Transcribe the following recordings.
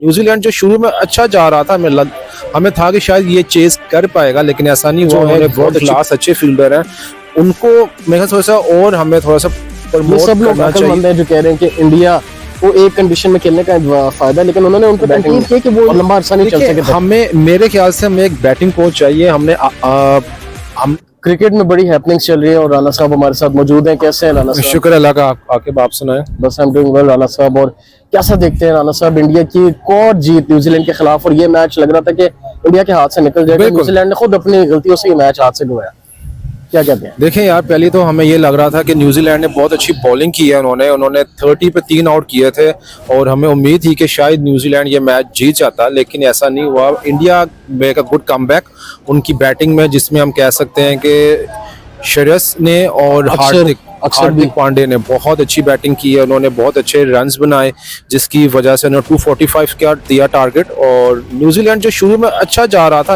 New Zealand जो शुरू में अच्छा जा रहा था, हमें था कि शायद ये चेज कर पाएगा, लेकिन ऐसा नहीं हुआ। उन्होंने बहुत क्लास अच्छे फील्डर हैं, उनको मेरे थोड़ा सा और हमें थोड़ा सा प्रमोट करना चाहिए। जो कह रहे हैं कि इंडिया वो एक कंडीशन में खेलने का फायदा, लेकिन उन्होंने उनको तनकीद की कि वो लंबा अरसा नहीं चल सके। हमें मेरे ख्याल से हमें एक बैटिंग कोच चाहिए। हम क्रिकेट में बड़ी हैपनिंग्स चल रही है और राणा साहब हमारे साथ मौजूद हैं। कैसे हैं राणा साहब? शुक्र अल्लाह का, आके आप सुनाएं। बस हम डूइंग वेल राणा साहब। और कैसा देखते हैं राणा साहब इंडिया की एक और जीत न्यूजीलैंड के खिलाफ, और ये मैच लग रहा था कि इंडिया के हाथ से निकल जाएगा, न्यूजीलैंड ने खुद अपनी गलतियों से ये मैच हाथ से गंवाया। क्या कहते हैं? देखें यार, पहले तो हमें ये लग रहा था कि न्यूजीलैंड ने बहुत अच्छी बॉलिंग की है। उन्होंने 30 पे 3 आउट किए थे और हमें उम्मीद थी कि शायद न्यूजीलैंड ये मैच जीत जाता, लेकिन ऐसा नहीं हुआ। India make a good comeback उनकी बैटिंग में, जिसमें हम कह सकते हैं कि श्रेयस ने और हार्दिक पांड्या ने बहुत अच्छी बैटिंग की है। उन्होंने बहुत अच्छे रन्स बनाए, जिसकी वजह से उन्होंने 245 का दिया टारगेट। और न्यूजीलैंड जो शुरू में अच्छा जा रहा था,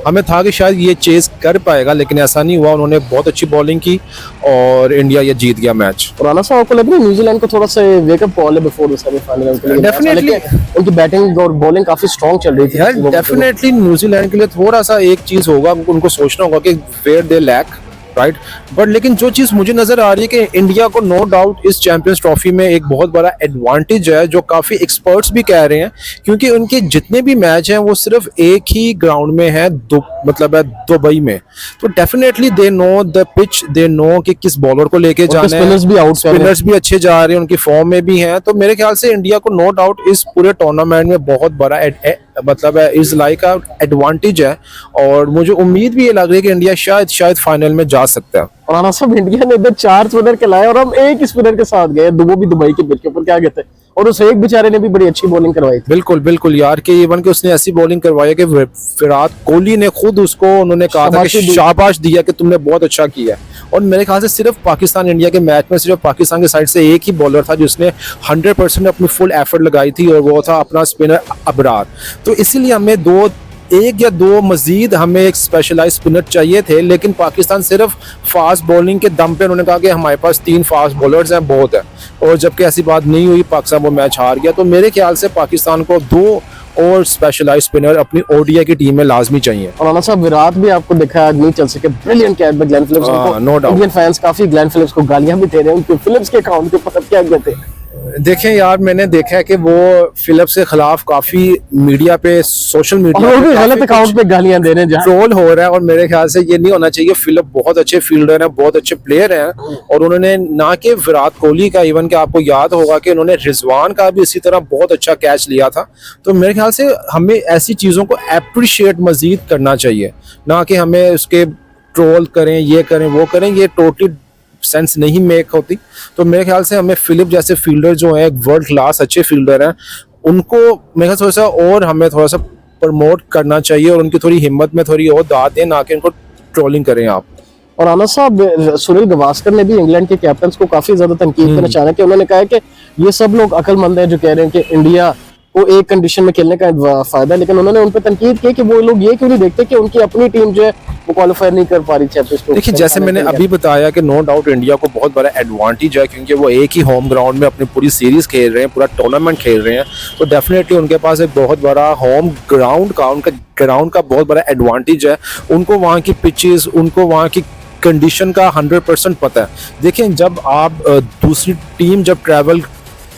हमें था कि शायद ये चेज कर पाएगा, लेकिन ऐसा नहीं हुआ। उन्होंने बहुत अच्छी बॉलिंग की और इंडिया ये जीत गया मैच। राणा साहब, आपको लग रहा है न्यूजीलैंड को थोड़ा सा वेकअप कॉल है बिफोर द सेमीफाइनल? डेफिनेटली उनकी बैटिंग और बॉलिंग काफी स्ट्रांग चल रही थी। डेफिनेटली न्यूजीलैंड के लिए थोड़ा सा एक चीज होगा, उनको सोचना होगा कि where they lack, right. But लेकिन जो चीज मुझे नजर आ रही है कि इंडिया को नो डाउट इस चैंपियंस ट्रॉफी में एक बहुत बड़ा एडवांटेज है, जो काफी एक्सपर्ट्स भी कह रहे हैं, क्योंकि उनके जितने भी मैच हैं वो सिर्फ एक ही ग्राउंड में है, मतलब है दुबई में। तो definitely they know the pitch, they know कि किस बॉलर को लेके जाना है। स्पिनर्स भी अच्छे जा रहे हैं, उनकी फॉर्म में भी हैं। तो मेरे ख्याल से इंडिया को नो डाउट इस पूरे टूर्नामेंट में बहुत बड़ा मतलब है इज लाइक अ एडवांटेज है, और मुझे उम्मीद भी ये लग रही है कि इंडिया शायद फाइनल में जा सकता है। राणा साहब, इंडिया ने इधर 4 स्पिनर के लाए और हम एक स्पिनर के साथ गए, वो भी दुबई के पिच के ऊपर। क्या कहते हैं? और उस एक बेचारे ने भी बड़ी अच्छी बॉलिंग करवाई थी। बिल्कुल बिल्कुल यार, कि इवन कि उसने ऐसी बॉलिंग करवाई कि विराट कोहली ने खुद उसको उन्होंने कहा था कि शाबाश दिया कि तुमने बहुत अच्छा किया। और मेरे ख्याल से सिर्फ पाकिस्तान इंडिया के मैच में सिर्फ पाकिस्तान की साइड से एक ही बॉलर था जिसने 100% अपनी फुल एफर्ट लगाई थी, और वो था अपना स्पिनर अबरार। तो इसीलिए हमें एक या दो मजीद हमें एक स्पेशलाइज स्पिनर चाहिए थे, लेकिन पाकिस्तान सिर्फ फास्ट बॉलिंग के दम पे उन्होंने कहा कि हमारे पास 3 फास्ट बॉलर्स हैं, बहुत है। और जबकि ऐसी बात नहीं हुई, पाकिस्तान वो मैच हार गया। तो मेरे ख्याल से पाकिस्तान को 2 और स्पेशलाइज स्पिनर अपनी ओडीआई की टीम में लाजमी चाहिए। और राणा साहब, विराट भी आपको दिखा नहीं चल सके, brilliant catch by Glenn Phillips. No doubt Indian fans काफी ग्लेन फिलिप्स को गालियां भी दे रहे हैं उनके फिलिप्स के अकाउंट के ऊपर। क्या कहते हैं? देखें यार, मैंने देखा है कि वो फिलिप्स के खिलाफ काफी मीडिया पे, सोशल मीडिया पे गलत अकाउंट पे गालियां दे रहे हैं, ट्रोल हो रहा है। और मेरे ख्याल से ये नहीं होना चाहिए। फिलिप बहुत अच्छे फील्डर हैं, बहुत अच्छे प्लेयर हैं, और उन्होंने ना कि विराट कोहली का, इवन कि आपको याद होगा कि उन्होंने रिजवान का भी इसी तरह बहुत अच्छा कैच लिया था। तो मेरे ख्याल से हमें ऐसी चीजों को अप्रिशिएट मजीद करना चाहिए, ना कि हमें उसके ट्रोल करें, ये करें, वो करें। ये टोटली सेंस नहीं मेक होती। तो मेरे ख्याल से हमें फिलिप जैसे फील्डर जो है, वर्ल्ड क्लास अच्छे फील्डर हैं, उनको मेरे थोड़ा सा और हमें थोड़ा सा प्रमोट करना चाहिए, और उनकी थोड़ी हिम्मत में थोड़ी और दाद दें, ना कि उनको ट्रोलिंग करें आप। और राणा साहब, सुनील गावस्कर ने भी इंग्लैंड के कैप्टन को काफी ज्यादा तनकीद करना चाहा कि उन्होंने कहा है कि ये सब लोग अक्लमंद हैं जो कह रहे हैं कि इंडिया को एक कंडीशन में खेलने का फायदा, लेकिन उन्होंने उन पर तनकीद की कि वो लोग ये क्यों नहीं देखते कि उनकी अपनी टीम जो है वो क्वालिफाई नहीं कर पा रही चैंपियंस ट्रॉफी। देखिए, जैसे मैंने अभी बताया कि नो डाउट इंडिया को बहुत बड़ा एडवांटेज है, क्योंकि वो एक ही होम ग्राउंड में अपनी पूरी सीरीज खेल रहे हैं, पूरा टूर्नामेंट खेल रहे हैं। तो डेफिनेटली उनके पास एक बहुत बड़ा होम ग्राउंड का, उनका ग्राउंड का बहुत बड़ा एडवांटेज है। उनको वहाँ की पिचेस, उनको वहाँ की कंडीशन का 100% पता है। देखिए, जब आप दूसरी टीम जब ट्रैवल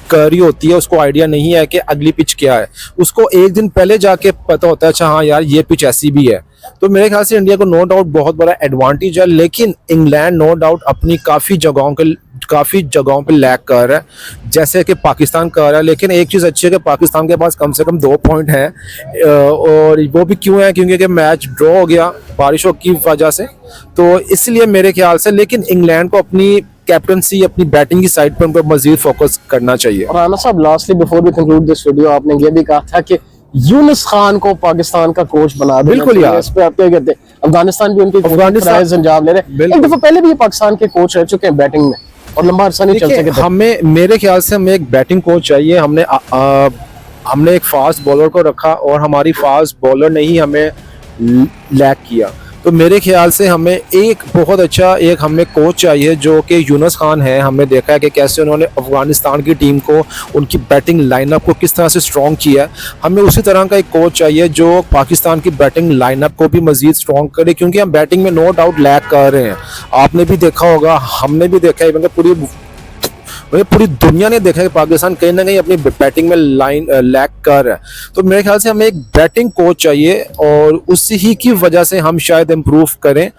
कर रही होती है, उसको आइडिया नहीं है कि अगली पिच क्या है, उसको एक दिन पहले जाके पता होता है, अच्छा हाँ यार ये पिच ऐसी भी है। तो मेरे ख्याल से इंडिया को नो डाउट बहुत बड़ा एडवांटेज है, लेकिन इंग्लैंड नो डाउट अपनी काफ़ी जगहों पे लैग कर रहा है, जैसे कि पाकिस्तान कर रहा है। लेकिन एक चीज़ अच्छी है कि पाकिस्तान के पास कम से कम 2 पॉइंट हैं, और वो भी क्यों है, क्योंकि मैच ड्रॉ हो गया बारिशों की वजह से। तो इसलिए मेरे ख्याल से, लेकिन इंग्लैंड को अपनी कैप्टनसी, अपनी बैटिंग की साइड पर उनको मजीद फोकस करना चाहिए। राणा साहब, lastly before we conclude this video, आपने ये भी कहा था कि यूनुस खान को पाकिस्तान का कोच बना देना। बिल्कुल यार, इस पे आप क्या कहते हैं? अफगानिस्तान भी उनकी अंजाम ले रहे हैं। एक दफा पहले भी ये पाकिस्तान के कोच रह चुके हैं बैटिंग में, और लंबा अरसा नहीं चल सके। हमें, मेरे ख्याल से हमें एक बैटिंग कोच चाहिए। हमने एक फास्ट बॉलर को रखा, और हमारी फास्ट बॉलर ने ही हमें लैग किया। तो मेरे ख्याल से हमें एक बहुत अच्छा एक हमें कोच चाहिए जो कि यूनुस खान है। हमने देखा है कि कैसे उन्होंने अफगानिस्तान की टीम को उनकी बैटिंग लाइनअप को किस तरह से स्ट्रॉन्ग किया है। हमें उसी तरह का एक कोच चाहिए जो पाकिस्तान की बैटिंग लाइनअप को भी मजीद स्ट्रॉन्ग करे, क्योंकि हम बैटिंग में नो डाउट लैग कर रहे हैं। आपने भी देखा होगा, हमने भी देखा है, मतलब पूरी दुनिया ने देखा है कि पाकिस्तान कहीं ना कहीं अपनी बैटिंग में लाइन लैग कर रहा है। तो मेरे ख्याल से हमें एक बैटिंग कोच चाहिए और उसी ही की वजह से हम शायद इम्प्रूव करें।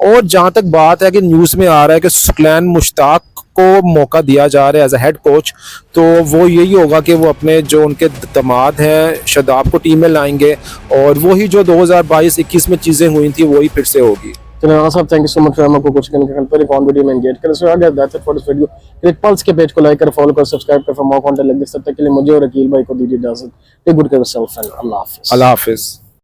और जहां तक बात है कि न्यूज़ में आ रहा है कि सुकैन मुश्ताक को मौका दिया जा रहा है एज अ हेड कोच, तो वो यही होगा कि वो अपने जो उनके दामाद हैं शादाब को टीम में लाएंगे और वही जो 2022-21 में चीज़ें हुई थी वही फिर से होगी। तो राणा साहब, thank you so much for आपको कुछ करने के पर एक ऑन वीडियो में एंगेज करें। सो आगे that's it for this video. Click pulse के पेज को लाइक कर, फॉलो कर, सब्सक्राइब कर for more content like this. तब तक के लिए मुझे और अकील भाई को दीजिए इजाजत। Take good care of yourself and Allah हाफिज। अल्लाह हाफिज।